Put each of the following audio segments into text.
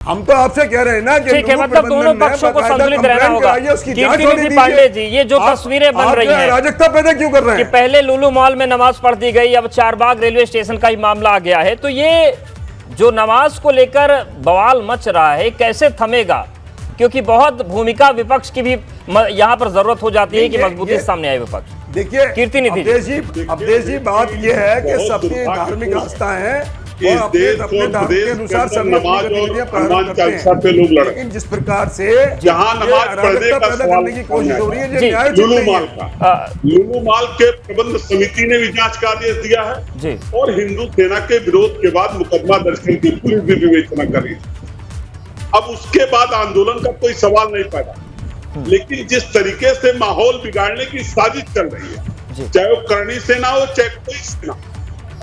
हम तो आपसे कह रहे हैं ना कि ठीक है, मतलब दोनों पक्षों को संतुलित रहना होगा। कीर्ति पांडे जी, ये जो तस्वीरें बन रही हैं, अराजकता पैदा क्यों कर रहे हैं कि पहले लुलु मॉल में नमाज पढ़ दी गई, अब चारबाग रेलवे स्टेशन का ही मामला आ गया है, तो ये जो नमाज को लेकर बवाल मच रहा है कैसे थमेगा? क्योंकि बहुत भूमिका विपक्ष की भी यहाँ पर जरूरत हो जाती है कि मजबूती से सामने आए विपक्ष। देखिए कीर्ति निधि अवधेश जी, बात यह है कि सबकी धार्मिक आस्था है और अपने धर्म के अनुसार सभी नमाज और हनुमान चालीसा पे लोग लड़ते हैं। लेकिन जिस प्रकार से जहां नमाज पढ़ने का पैदा करने की कोशिश हो रही है, न्याय लुलु माल का लुलु माल के प्रबंध समिति ने भी जांच का आदेश दिया है जी। और हिंदू सेना के विरोध के बाद मुकदमा दर्ज करके पुलिस भी विवेचना कर रही है। अब उसके बाद आंदोलन का कोई सवाल नहीं पैदा, लेकिन जिस तरीके से माहौल बिगाड़ने की साजिश चल रही है, चाहे वो करणी सेना हो चाहे कोई सेना,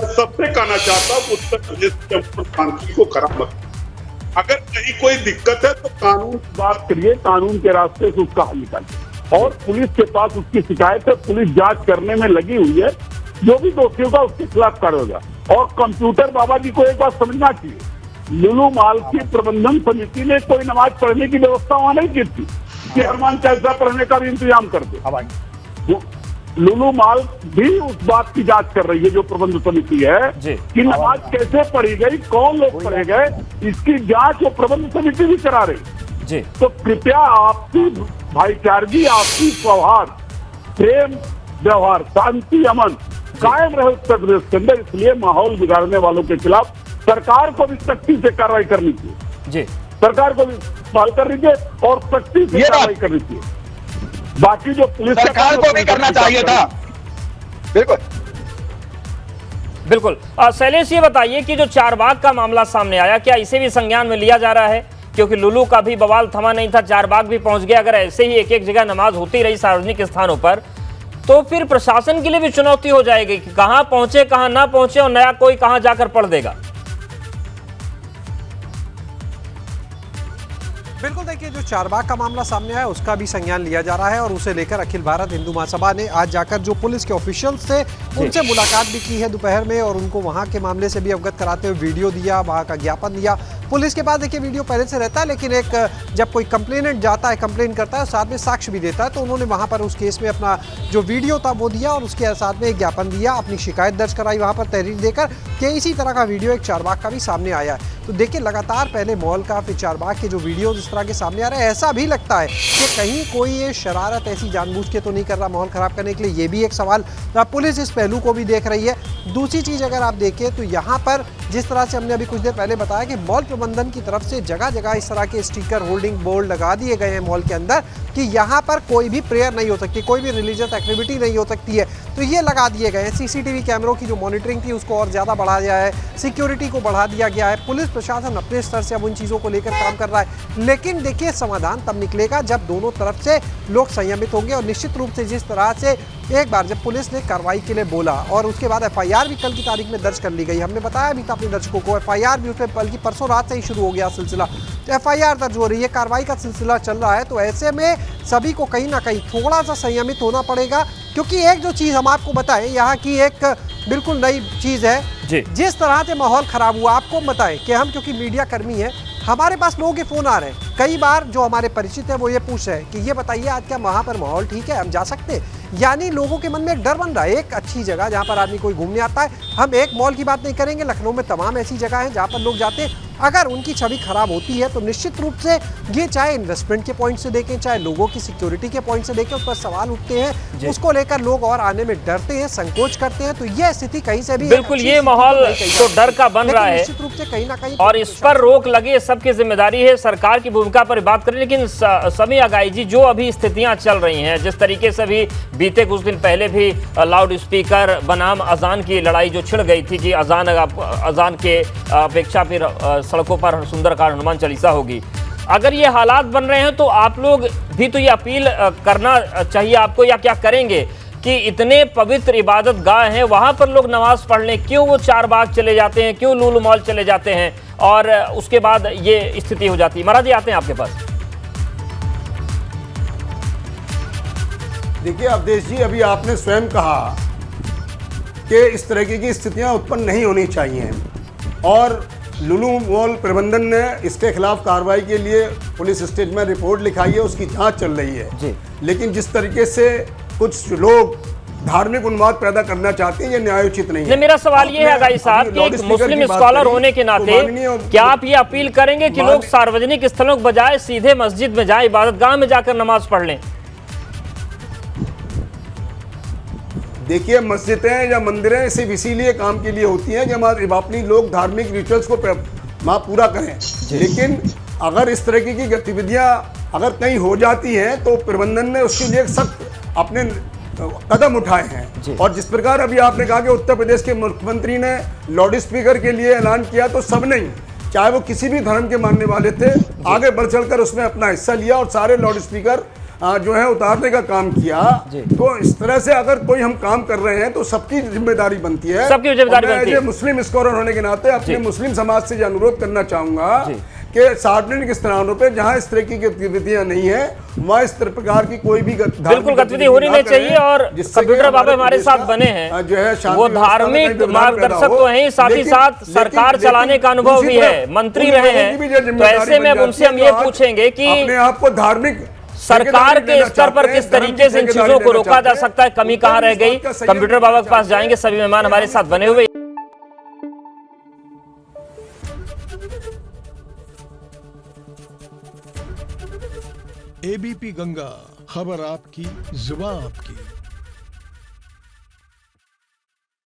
सबसे कहना चाहता हूँ उत्तर प्रदेश के शांति को खराब मत। अगर कहीं कोई दिक्कत है तो कानून की बात करिए, कानून के रास्ते से उसका हल निकालिए। और पुलिस के पास उसकी शिकायत है, पुलिस जांच करने में लगी हुई है, जो भी दोषी होगा उसके खिलाफ कार्रवाई होगा। और कंप्यूटर बाबा जी को एक बात समझना चाहिए, लुलु माल की प्रबंधन समिति ने कोई नमाज पढ़ने की व्यवस्था वहां नहीं की थी कि हनुमान चालीसा पढ़ने का भी इंतजाम कर दे। लुलु माल भी उस बात की जांच कर रही है, जो प्रबंध समिति है, कि नमाज कैसे पढ़ी गई, कौन लोग पढ़े गए, इसकी जांच वो प्रबंध समिति भी करा रही जी। तो कृपया आपसी भाईचारगी, आपसी सौहार्द, प्रेम व्यवहार, शांति, अमन कायम रहे उत्तर प्रदेश के अंदर। इसलिए माहौल बिगाड़ने वालों के खिलाफ सरकार को भी सख्ती से कार्रवाई करनी चाहिए जी। सरकार को भी सवाल करनी चाहिए और सख्ती से कार्रवाई करनी चाहिए। बाकी जो पुलिस सरकार को भी करना चाहिए था। बिल्कुल बिल्कुल। शैलेश, ये बताइए कि जो चारबाग का मामला सामने आया, क्या इसे भी संज्ञान में लिया जा रहा है? क्योंकि लुलु का भी बवाल थमा नहीं था, चारबाग भी पहुंच गया। अगर ऐसे ही एक एक जगह नमाज होती रही सार्वजनिक स्थानों पर, तो फिर प्रशासन के लिए भी चुनौती हो जाएगी कि कहां पहुंचे कहां ना पहुंचे और नया कोई कहां जाकर पढ़ देगा। बिल्कुल, देखिए जो चारबाग का मामला सामने आया उसका भी संज्ञान लिया जा रहा है और उसे लेकर अखिल भारत हिंदू महासभा ने आज जाकर जो पुलिस के ऑफिशियल्स थे उनसे मुलाकात भी की है दोपहर में और उनको वहां के मामले से भी अवगत कराते हुए वीडियो दिया, वहां का ज्ञापन दिया। पुलिस के पास देखिए वीडियो पहले से रहता है, लेकिन एक जब कोई कंप्लेनेंट जाता है, कंप्लेन करता है, साथ में साक्ष्य भी देता है, तो उन्होंने वहां पर उस केस में अपना जो वीडियो था वो दिया और उसके साथ में एक ज्ञापन दिया, अपनी शिकायत दर्ज कराई वहां पर तहरीर देकर कि इसी तरह का वीडियो एक चारबाग का भी सामने आया है। तो देखिए लगातार पहले मॉल का फिर चारबाग के जो वीडियो इस तरह के सामने आ रहे हैं, ऐसा भी लगता है कि कहीं कोई ये शरारत ऐसी जानबूझ के तो नहीं कर रहा माहौल खराब करने के लिए। ये भी एक सवाल, पुलिस इस पहलू को भी देख रही है। दूसरी चीज़ अगर आप देखें तो यहाँ पर जिस तरह से हमने अभी कुछ देर पहले बताया कि मॉल प्रबंधन की तरफ से जगह जगह इस तरह के स्टिकर, होल्डिंग बोर्ड लगा दिए गए हैं मॉल के अंदर कि यहाँ पर कोई भी प्रेयर नहीं हो सकती, कोई भी रिलीजियस एक्टिविटी नहीं हो सकती है, तो ये लगा दिए गए हैं। सीसीटीवी कैमरों की जो मॉनिटरिंग थी उसको और ज़्यादा बढ़ा दिया है, सिक्योरिटी को बढ़ा दिया गया है। पुलिस प्रशासन अपने स्तर से अब उन चीज़ों को लेकर काम कर रहा है, लेकिन देखिए समाधान तब निकलेगा जब दोनों तरफ से लोग संयमित होंगे। और निश्चित रूप से जिस तरह से एक बार जब पुलिस ने कार्रवाई के लिए बोला और उसके बाद एफआईआर भी कल की तारीख में दर्ज कर ली गई, हमने बताया भी था अपने दर्शकों को, एफआईआर भी उसमें बल्कि परसों रात से ही शुरू हो गया सिलसिला, तो एफआईआर दर्ज हो रही है, कार्रवाई का सिलसिला चल रहा है। तो ऐसे में सभी को कहीं ना कहीं थोड़ा सा संयमित होना पड़ेगा, क्योंकि एक जो चीज़ हम आपको बताएं, यहाँ की एक बिल्कुल नई चीज़ है जी। जिस तरह से माहौल खराब हुआ, आपको बताएं कि हम क्योंकि मीडिया कर्मी हैं, हमारे पास लोगों के फ़ोन आ रहे हैं, कई बार जो हमारे परिचित है वो ये पूछ रहे हैं कि ये बताइए आज क्या वहाँ पर माहौल ठीक है, हम जा सकते हैं? यानी लोगों के मन में एक डर बन रहा है। एक अच्छी जगह जहाँ पर आदमी कोई घूमने आता है, हम एक मॉल की बात नहीं करेंगे, लखनऊ में तमाम ऐसी जगह हैं जहाँ पर लोग जाते हैं, अगर उनकी छवि खराब होती है तो निश्चित रूप से ये चाहे इन्वेस्टमेंट के पॉइंट से देखें, चाहे लोगों की सिक्योरिटी के पॉइंट से देखें, उस पर सवाल उठते हैं, उसको लेकर लोग और आने में डरते हैं, संकोच करते हैं। तो ये स्थिति कहीं से भी बिल्कुल ये माहौल जो डर का बन रहा है निश्चित रूप से कहीं ना कहीं, और इस पर रोक लगे सबकी जिम्मेदारी है। सरकार की भूमिका पर बात करें, लेकिन समी अगाई जी, जो अभी स्थितियां चल रही हैं, जिस तरीके से भी बीते कुछ दिन पहले भी लाउड स्पीकर बनाम अजान की लड़ाई जो छिड़ गई थी कि अजान के अपेक्षा फिर सड़कों पर सुंदरकांड हनुमान चालीसा होगी, अगर ये हालात बन रहे हैं तो आप लोग भी तो ये अपील करना चाहिए आपको, या क्या करेंगे कि इतने पवित्र इबादत गाह हैं, वहां पर लोग नमाज पढ़ने क्यों वो चारबाग चले जाते हैं, क्यों लुलु मॉल चले जाते हैं और उसके बाद ये स्थिति हो जाती है? महाराज जी आते हैं आपके पास। देखिए अवधेश जी, अभी आपने स्वयं कहा कि इस तरह की स्थितियां उत्पन्न नहीं होनी चाहिए और लुलु मॉल प्रबंधन ने इसके खिलाफ कार्रवाई के लिए पुलिस स्टेशन में रिपोर्ट लिखाई है, उसकी जांच चल रही है जी। लेकिन जिस तरीके से कुछ लोग धार्मिक उन्माद पैदा करना चाहते हैं, ये न्यायोचित नहीं है। नहीं, मेरा सवाल ये है अगाई साहब कि एक मुस्लिम स्कॉलर होने के नाते क्या आप ये अपील करेंगे कि लोग सार्वजनिक स्थलों के बजाय सीधे मस्जिद में जाएं, इबादतगाह में जाकर नमाज पढ़ लें? देखिए, मस्जिदें या मंदिरें सिर्फ इसीलिए काम के लिए होती हैं कि हमारे अपनी लोग धार्मिक रिचुअल्स को वहाँ पूरा करें, लेकिन अगर इस तरह की गतिविधियां अगर कहीं हो जाती हैं तो प्रबंधन ने उसके लिए सख्त अपने कदम उठाए हैं। और जिस प्रकार अभी आपने कहा कि उत्तर प्रदेश के मुख्यमंत्री ने लाउड स्पीकर के लिए ऐलान किया, तो सब नहीं, चाहे वो किसी भी धर्म के मानने वाले थे, आगे बढ़ चढ़कर उसमें अपना हिस्सा लिया और सारे लाउड स्पीकर जो है उतारने का काम किया। तो इस तरह से अगर कोई हम काम कर रहे हैं तो सबकी जिम्मेदारी बनती है, सबकी जिम्मेदारी बनती है। मुस्लिम स्कॉलर होने के नाते अपने मुस्लिम समाज से अनुरोध करना चाहूंगा कि सार्वजनिक स्थानों पे जहां इस तरह की गतिविधियां नहीं है, वहां इस प्रकार की कोई भी बिल्कुल गतिविधि होनी नहीं चाहिए। और कंप्यूटर बाबा हमारे साथ बने हैं, जो है वो धार्मिक मार्गदर्शक तो हैं, साथ ही साथ सरकार चलाने का अनुभव भी है, मंत्री रहे हैं। तो ऐसे में अब उनसे हम ये पूछेंगे कि अपने आप को धार्मिक सरकार के स्तर पर किस तरीके से इन चीजों को रोका जा सकता है, कमी कहां रह गई। कंप्यूटर बाबा के पास जाएंगे, सभी मेहमान हमारे साथ बने हुए। एबीपी गंगा, खबर आपकी, जुबान आपकी।